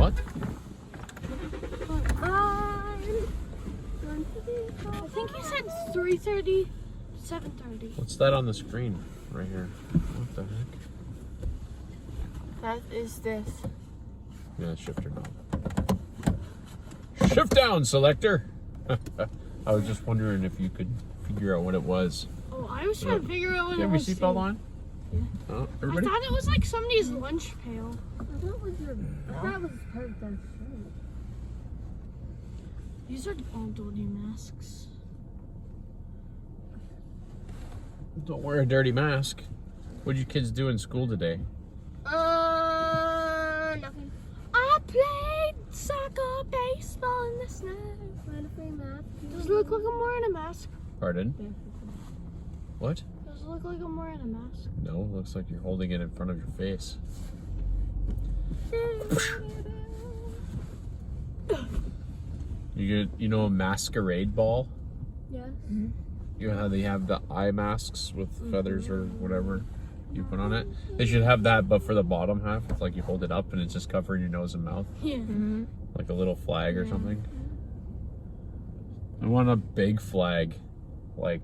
What? I think he said 3:30, 7:30. What's that on the screen right here? What the heck? That is this. Yeah, shifter knob. Shift down, selector. I was just wondering if you could figure out what it was. Oh, I was trying to figure out what Do you it have was. your seatbelt on? Yeah. Oh, I everybody? thought it was like somebody's lunch pail. I thought it was part of their shirt. These are all dirty masks. Don't wear a dirty mask. What'd you kids do in school today? Nothing. I played soccer, baseball in the snow. Does it look like I'm wearing a mask? Pardon? What? Does it look like I'm wearing a mask? No, looks like you're holding it in front of your face. You know a masquerade ball? Yes. You know how they have the eye masks with feathers or whatever you put on it? They should have that, but for the bottom half, it's like you hold it up and it's just covering your nose and mouth. Yeah. Mm-hmm. Like a little flag or something. I want a big flag. Like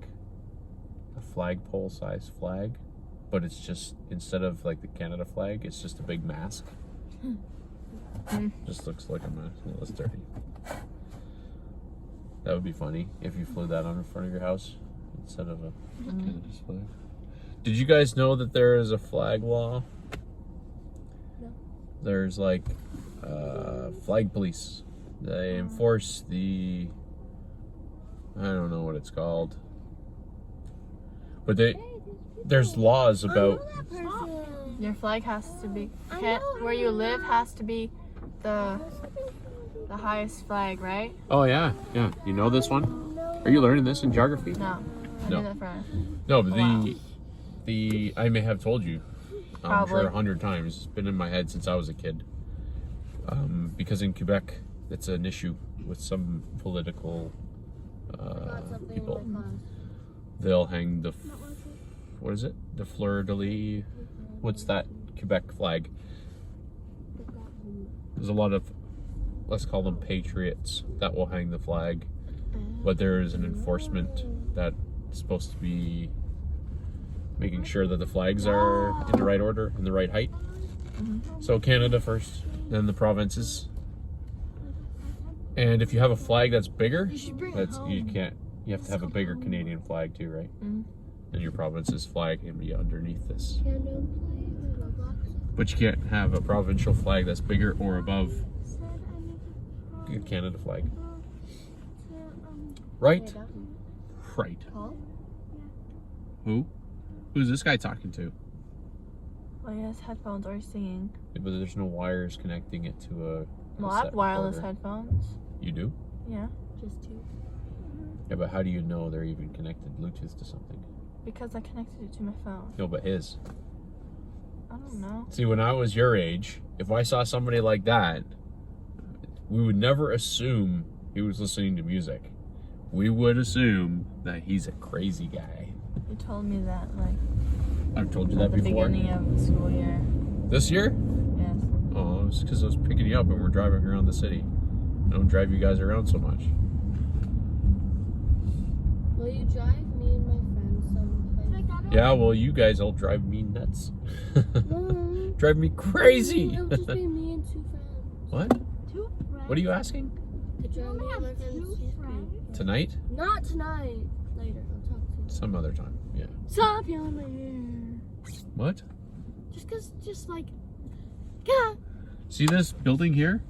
a flagpole size flag. But it's just, instead of like the Canada flag, it's just a big mask. Just looks like a mask. It looks dirty. That would be funny if you flew that on in front of your house instead of a Canada's flag. Did you guys know that there is a flag law? No. There's like flag police. They enforce the, I don't know what it's called, but there's laws about. Your flag has to be, I know where you live has to be the highest flag, right? Oh yeah. You know this one? Are you learning this in geography? No. I No. knew that for No, but Wow. the I may have told you, I'm sure Probably. 100 times. It's been in my head since I was a kid. Because in Quebec, it's an issue with some political people. They'll hang the what is it? The fleur de lis. What's that Quebec flag? There's a lot of, let's call them patriots, that will hang the flag, but there is an enforcement that's supposed to be making sure that the flags are in the right order, in the right height. So Canada first, then the provinces. And if you have a flag that's bigger, You should bring it that's home. you have to have a bigger Canadian flag too, right? And your province's flag can be underneath this. But you can't have a provincial flag that's bigger or above the Canada flag. Right? Right. Who? Who's this guy talking to? Well, he has headphones or singing. Yeah, but there's no wires connecting it to a Well, I have set wireless recorder. headphones. You do? Yeah. Just two. Yeah, but how do you know they're even connected Bluetooth to something? Because I connected it to my phone. No, but his. I don't know. See, when I was your age, if I saw somebody like that, we would never assume he was listening to music. We would assume that he's a crazy guy. You told me that, like, I've told you at that the before. beginning of the school year. This year? Yes. Oh, it's because I was picking you up and we're driving around the city. I don't drive you guys around so much. Will you drive me and my friends someplace? Yeah, well, you guys all drive me nuts. No. Drive me crazy. It'll just be me and two friends. What? What are you asking? To drive me and my friends to school. Tonight? Not tonight. Later. I'll talk to you. Some other time, yeah. Stop yelling at me. What? Just like, yeah. See this building here?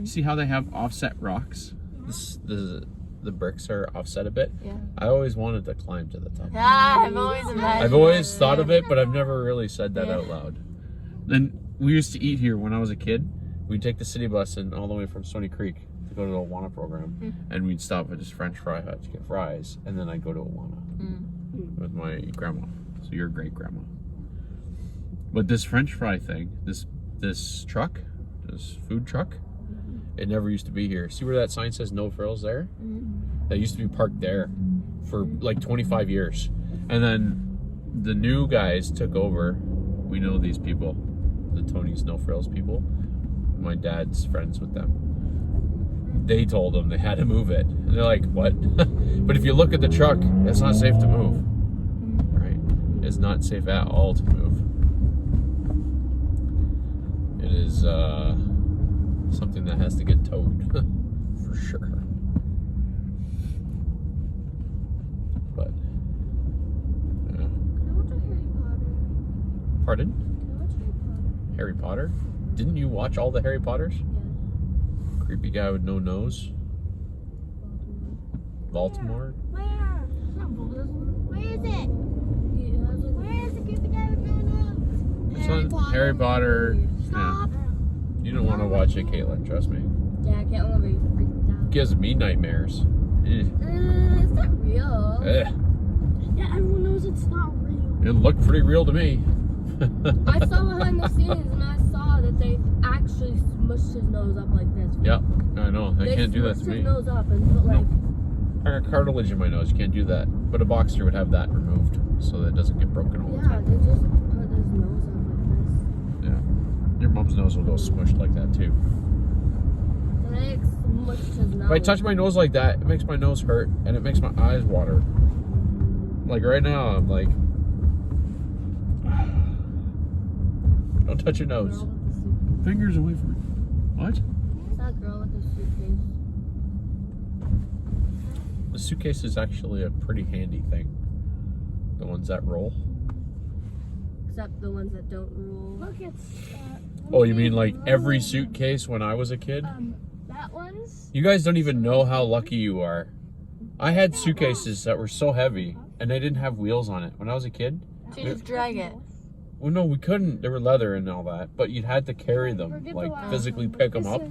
See how they have offset rocks? The bricks are offset a bit. Yeah. I always wanted to climb to the top. Yeah, I've always imagined. I've always thought of it. it, but I've never really said that Yeah. out loud. Then we used to eat here when I was a kid. We'd take the city bus and all the way from Stony Creek to go to the Awana program, and we'd stop at this French fry hut to get fries, and then I'd go to Awana with my grandma. So your great grandma. But this French fry thing, this truck, this food truck, it never used to be here. See where that sign says no frills there? That used to be parked there for like 25 years. And then the new guys took over. We know these people, the Tony's No Frills people. my dad's friends with them. They told them they had to move it. And they're like, what? But if you look at the truck, it's not safe to move. Right? It's not safe at all to move. It is something that has to get towed. For sure. But, yeah. Can I watch a Harry Potter? Pardon? Can I watch Harry Potter? Harry Potter? Didn't you watch all the Harry Potters? Yeah. Creepy guy with no nose. Baltimore? Where? It's not Baltimore. Where is it? He has like Where is the creepy guy with no nose? It's on Harry Potter. Yeah. Stop. You don't want to watch it, Caitlin, trust me. Yeah, I can't let me freaked out. Gives me nightmares. It's not real. Eh. Yeah, everyone knows it's not real. It looked pretty real to me. I saw behind the scenes and I saw that they actually smushed his nose up like this. Yeah, I know. They can't do that to smushed me. his nose up and put like... I got cartilage in my nose. You can't do that. But a boxer would have that removed so that it doesn't get broken all the Yeah, time. they just put his nose up like this. Yeah. Your mom's nose will go smushed like that too. And they smushed his nose. If I touch my nose like that, it makes my nose hurt and it makes my eyes water. Like right now, I'm like, don't touch your nose. Girl with the suitcase. Fingers away from me. What? It's that girl with the suitcase. The suitcase is actually a pretty handy thing. The ones that roll. Except the ones that don't rule. Look, it's. Oh, you mean like every suitcase when I was a kid? That one's. You guys don't even know how lucky you are. I had suitcases that were so heavy and they didn't have wheels on it. When I was a kid, So you just drag it. well, no, we couldn't. They were leather and all that, but you had to carry them, like physically pick them up.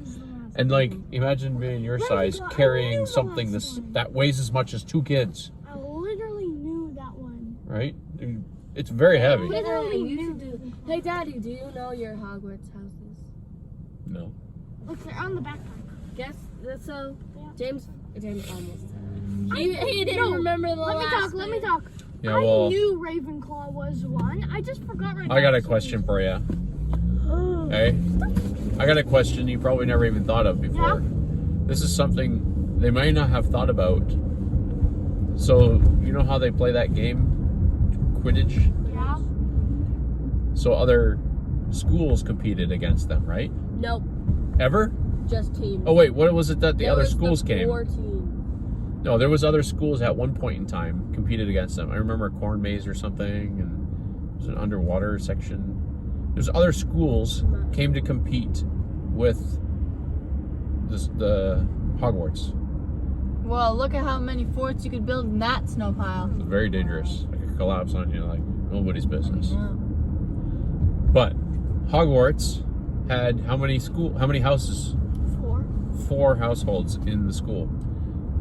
And like, imagine being your size carrying something that weighs as much as 2 kids, I literally knew that one. right? It's very heavy. Hey, Daddy, do you know your Hogwarts houses? No. Look, they're on the backpack. Guess so. Yeah. James almost said it. He didn't remember the Let last. me talk. Yeah, I well, knew Ravenclaw was one. I just forgot right now. I got a question for you. Hey, I got a question you probably never even thought of before. Yeah? This is something they may not have thought about. So, you know how they play that game, Quidditch? Yeah. So other schools competed against them, right? Nope, Ever? just teams. Oh wait, what was it that the There other was schools came? 4 teams. No, there was other schools at one point in time competed against them. I remember a corn maze or something, and there's an underwater section. There's other schools came to compete with the Hogwarts. Well, look at how many forts you could build in that snow pile. It's very dangerous. It could collapse on you like nobody's business. Yeah. But Hogwarts had how many houses? 4. 4 households in the school.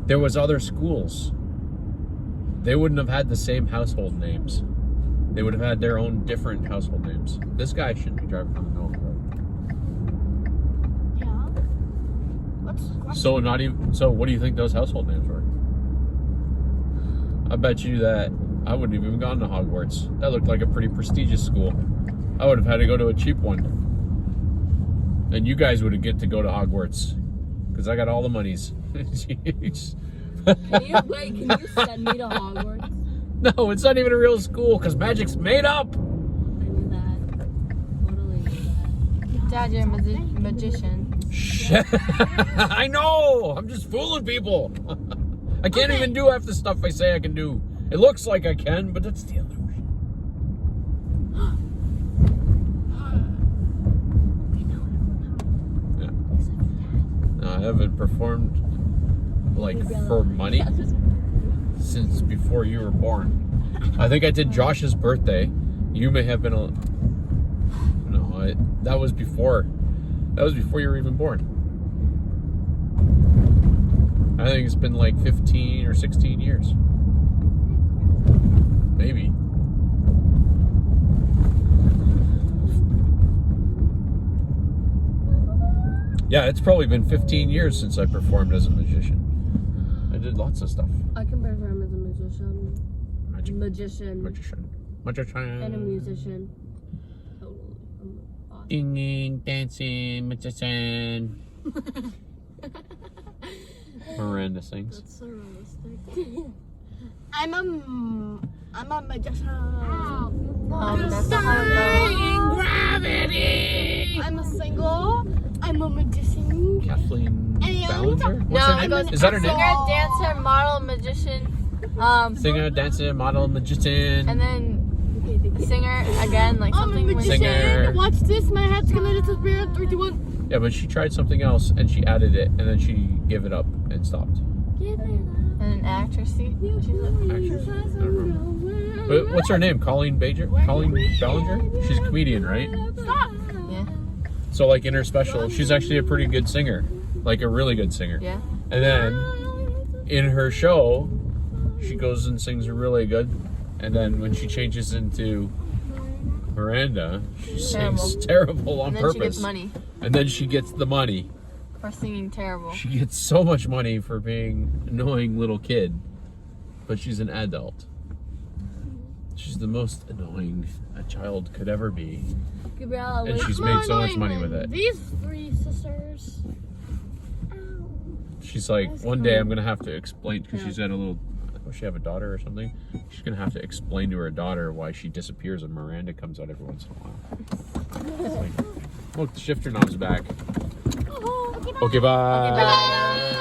There was other schools. They wouldn't have had the same household names. They would have had their own different household names. This guy shouldn't be driving on the middle of the road. Yeah. So what do you think those household names were? I bet you that I wouldn't have even gone to Hogwarts. That looked like a pretty prestigious school. I would have had to go to a cheap one. And you guys would get to go to Hogwarts. Because I got all the monies. Jeez. Can you send me to Hogwarts? No, it's not even a real school because magic's made up. I knew that. Totally knew that. Dad, you're a magician. Shit. I know. I'm just fooling people. I can't even do half the stuff I say I can do. It looks like I can, but it's the illusion. Yeah. No, I haven't performed like for money since before you were born. I think I did Josh's birthday. You may have been that was before you were even born. I think it's been like 15 or 16 years. Maybe. Yeah, it's probably been 15 years since I performed as a magician. I did lots of stuff. I can perform as a magician. Magician. Magician. And a musician. Totally. I'm awesome. Ding, dancing, magician. Miranda sings. That's so realistic. I'm a magician. Defying gravity. I'm a single. I'm a magician. Kathleen And- Ballinger? What's No, her it name? goes Is that her name? singer, dancer, model, magician. Singer, dancer, model, magician. And then a singer again, like something with Singer. Watch this. My head's gonna disappear. 3, 2, 1. Yeah, but she tried something else and she added it and then she gave it up and stopped. and an actress. She's a, Actress? I don't remember. But what's her name? Colleen Ballinger? She's a comedian, right? yeah, So like in her special, she's actually a pretty good singer. Like a really good singer. yeah. And then in her show, she goes and sings really good. And then when she changes into Miranda, she sings terrible on And then purpose. she gets money And then she gets the money. for singing terrible. She gets so much money for being an annoying little kid. But she's an adult. She's the most annoying a child could ever be. Gabriella, And she's made so much money with it. These 3 sisters. She's like, one day I'm gonna have to explain because she's got a little. Does she have a daughter or something? She's gonna have to explain to her daughter why she disappears and Miranda comes out every once in a while. It's like, look, the shifter knob's back. Okay, bye. Bye.